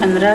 15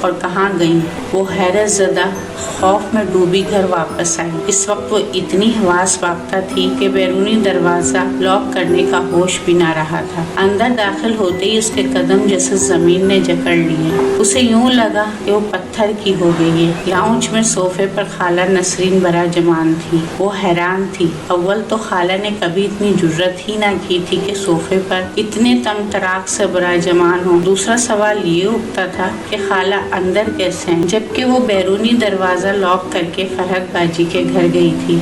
اور کہاں گئیں؟ وہ حیرت زدہ خوف میں ڈوبی گھر واپس آئی۔ اس وقت وہ اتنی حواس باختہ تھی کہ بیرونی دروازہ لاک کرنے کا ہوش بھی نہ رہا تھا۔ اندر داخل ہوتے ہی اس کے قدم جیسے زمین نے جکڑ لیے۔ اسے یوں لگا کہ وہ پتھر کی ہو گئی ہے۔ لاؤنج میں صوفے پر خالہ نسرین براجمان تھی۔ وہ حیران تھی۔ اول تو خالہ نے کبھی اتنی جرأت ہی نہ کی تھی کہ صوفے پر اتنے تم تراک سے براجمان ہو۔ دوسرا سوال یہ اٹھتا تھا کہ خالہ اندر کیسے ہیں، جبکہ وہ بیرونی دروازہ لاک کر کے فرحت باجی کے گھر گئی تھی۔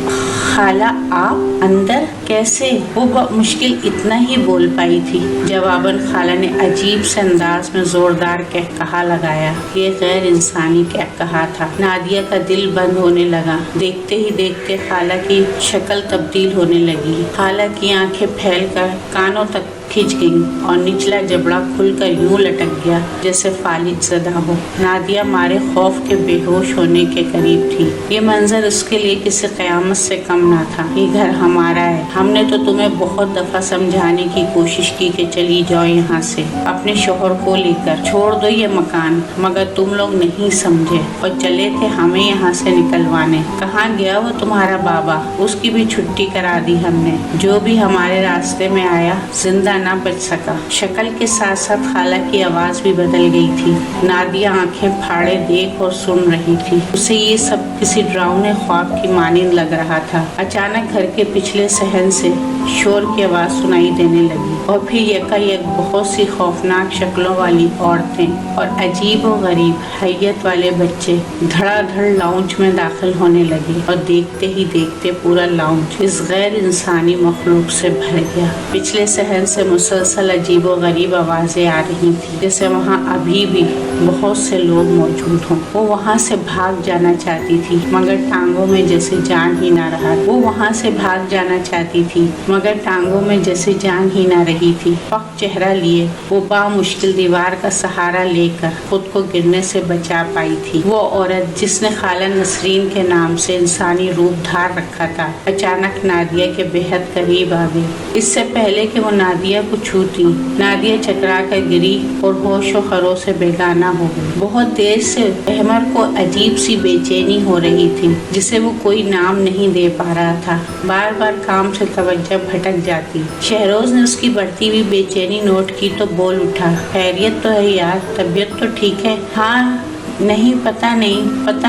خالہ آپ اندر کیسے؟ وہ مشکل اتنا ہی بول پائی تھی۔ جواباً خالہ نے عجیب سے انداز میں زوردار قہقہا لگایا۔ یہ غیر انسانی قہقہا تھا۔ نادیہ کا دل بند ہونے لگا۔ دیکھتے ہی دیکھتے خالہ کی شکل تبدیل ہونے لگی۔ خالہ کی آنکھیں پھیل کر کانوں تک کھنچ گئیں اور نچلا جبڑا کھل کر یوں لٹک گیا جیسے فالج زدہ ہو۔ نادیہ مارے خوف کے بے ہوش ہونے کے قریب تھی۔ یہ منظر اس کے لیے کسی قیامت سے کم نہ تھا۔ یہ گھر ہمارا ہے۔ ہم نے تو تمہیں بہت دفعہ سمجھانے کی کوشش کی کہ چلی جاؤ یہاں سے اپنے شوہر کو لے کر، چھوڑ دو یہ مکان، مگر تم لوگ نہیں سمجھے اور چلے تھے ہمیں یہاں سے نکلوانے۔ کہاں گیا وہ تمہارا بابا؟ اس کی بھی چھٹی کرا دی ہم نے۔ جو بھی ہمارے راستے میں آیا زندہ نہ بچ سکا۔ شکل کے ساتھ ساتھ خالہ کی آواز بھی بدل گئی تھی۔ نادیہ آنکھیں پھاڑے دیکھ اور سن رہی تھی۔ اسے یہ سب کسی ڈراؤنے خواب کی مانند لگ رہا تھا۔ اچانک گھر کے پچھلے صحن سے شور کی آواز سنائی دینے لگی اور پھر یکایک بہت سی خوفناک شکلوں والی عورتیں اور عجیب و غریب حیت والے بچے دھڑا دھڑ لاؤنج میں داخل ہونے لگے اور دیکھتے ہی دیکھتے پورا لاؤنج اس غیر انسانی مخلوق سے بھر گیا۔ پچھلے صحن سے مسلسل عجیب و غریب آوازیں آ رہی تھی، جیسے وہاں ابھی بھی بہت سے لوگ موجود ہوں۔ وہ وہاں سے بھاگ جانا چاہتی تھی مگر ٹانگوں میں جیسے جان ہی نہ رہا۔ وہ وہاں سے بھاگ جانا چاہتی تھی مگر ٹانگوں میں جیسے جان ہی نہ رہی تھی۔ پک چہرہ لیے وہ بامشکل دیوار کا سہارا لے کر خود کو گرنے سے بچا پائی تھی۔ وہ عورت جس نے خالہ نسرین کے نام سے انسانی روپ دھار رکھا تھا، اچانک نادیہ کے بے حد قریب آ گئی۔ اس سے پہلے کہ وہ نادیہ کو چھوتی، نادیہ چکرا کر گری اور ہوش و خروش سے بیگانہ ہو گئی۔ بہت دیر سے احمر کو عجیب سی بے چینی ہو رہی تھی جسے وہ کوئی نام نہیں دے پا رہا تھا۔ بار بار کام سے توجہ بھٹک جاتی۔ شہروز نے اس کی بڑھتی ہوئی بے چینی نوٹ کی تو بول اٹھا، خیریت تو ہے یار، طبیعت تو ٹھیک ہے؟ ہاں نہیں، پتہ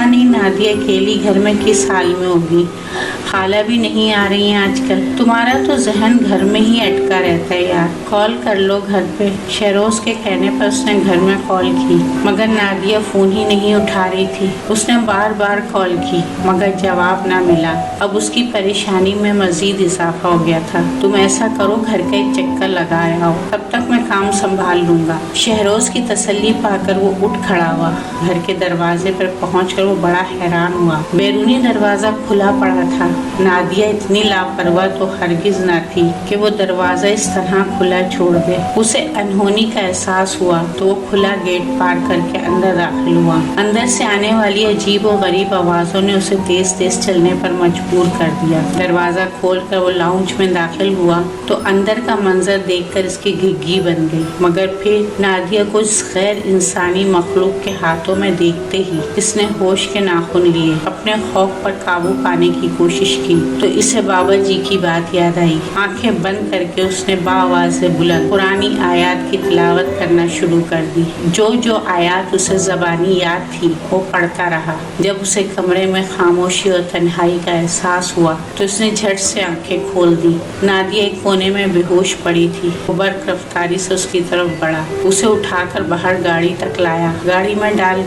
نہیں نادیہ اکیلی گھر میں کس حال میں ہوگی۔ خالہ بھی نہیں آ رہی ہیں آج کل۔ تمہارا تو ذہن گھر میں ہی اٹکا رہتا ہے یار، کال کر لو گھر پہ۔ شہروز کے کہنے پر اس نے گھر میں کال کی مگر نادیہ فون ہی نہیں اٹھا رہی تھی۔ اس نے بار بار کال کی مگر جواب نہ ملا۔ اب اس کی پریشانی میں مزید اضافہ ہو گیا تھا۔ تم ایسا کرو گھر کا ایک چکر لگا آؤ، تب تک میں کام سنبھال لوں گا۔ شہروز کی تسلی پا کر وہ اٹھ کھڑا ہوا۔ گھر کے دروازے پر پہنچ کر وہ بڑا حیران ہوا۔ بیرونی دروازہ کھلا پڑا تھا۔ نادیہ اتنی لاپرواہ تو ہرگز نہ تھی کہ وہ دروازہ اس طرح کھلا چھوڑ دے۔ اسے انہونی کا احساس ہوا تو وہ کھلا گیٹ پار کر کے اندر داخل ہوا۔ اندر سے آنے والی عجیب و غریب آوازوں نے اسے تیز تیز چلنے پر مجبور کر دیا۔ دروازہ کھول کر وہ لاؤنج میں داخل ہوا تو اندر کا منظر دیکھ کر اس کی گھگی بن گئی، مگر پھر نادیہ کو اس غیر انسانی مخلوق کے ہاتھوں میں دیکھتے ہی اس نے ہوش کے ناخن لیے۔ اپنے خوف پر قابو پانے کی کوشش کی تو اسے بابا جی کی بات یاد آئی۔ آنکھیں بند کر کے اس نے باآواز بلند پرانی آیات کی تلاوت کرنا شروع کر دی۔ جو آیات اسے زبانی یاد تھی وہ پڑھتا رہا۔ جب اسے کمرے میں خاموشی اور تنہائی کا احساس ہوا تو اس نے جھٹ سے آنکھیں کھول دی۔ نادیہ ایک کونے میں بے ہوش پڑی تھی۔ وہ برق رفتاری سے اس کی طرف بڑھا، اسے اٹھا کر باہر گاڑی تک لایا۔ گاڑی میں ڈال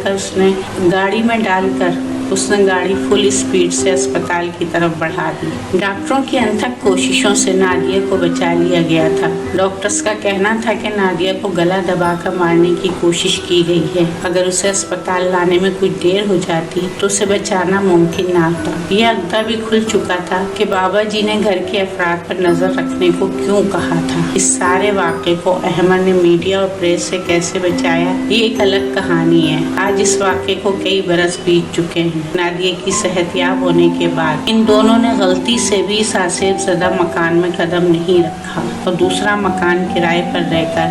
کر اس نے گاڑی فل اسپیڈ سے اسپتال کی طرف بڑھا دی۔ ڈاکٹروں کی انتھک کوششوں سے نادیہ کو بچا لیا گیا تھا۔ ڈاکٹرز کا کہنا تھا کہ نادیہ کو گلا دبا کر مارنے کی کوشش کی گئی ہے۔ اگر اسے اسپتال لانے میں کچھ دیر ہو جاتی تو اسے بچانا ممکن نہ تھا۔ یہ عقدہ بھی کھل چکا تھا کہ بابا جی نے گھر کے افراد پر نظر رکھنے کو کیوں کہا تھا۔ اس سارے واقعے کو احمد نے میڈیا اور پریس سے کیسے بچایا، یہ ایک الگ کہانی ہے۔ آج اس واقعے کو کئی برس بیت چکے ہیں۔ نادیہ کی صحت یاب ہونے کے بعد ان دونوں نے غلطی سے بھی اس آسیب زدہ مکان میں قدم نہیں رکھا اور دوسرا مکان کرائے پر رہ کر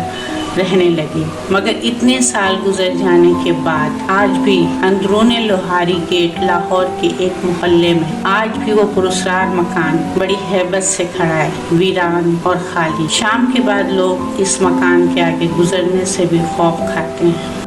رہنے لگے، مگر اتنے سال گزر جانے کے بعد آج بھی اندرون لوہاری گیٹ لاہور کے ایک محلے میں آج بھی وہ پراسرار مکان بڑی ہیبت سے کھڑا ہے، ویران اور خالی۔ شام کے بعد لوگ اس مکان کے آگے گزرنے سے بھی خوف کھاتے ہیں۔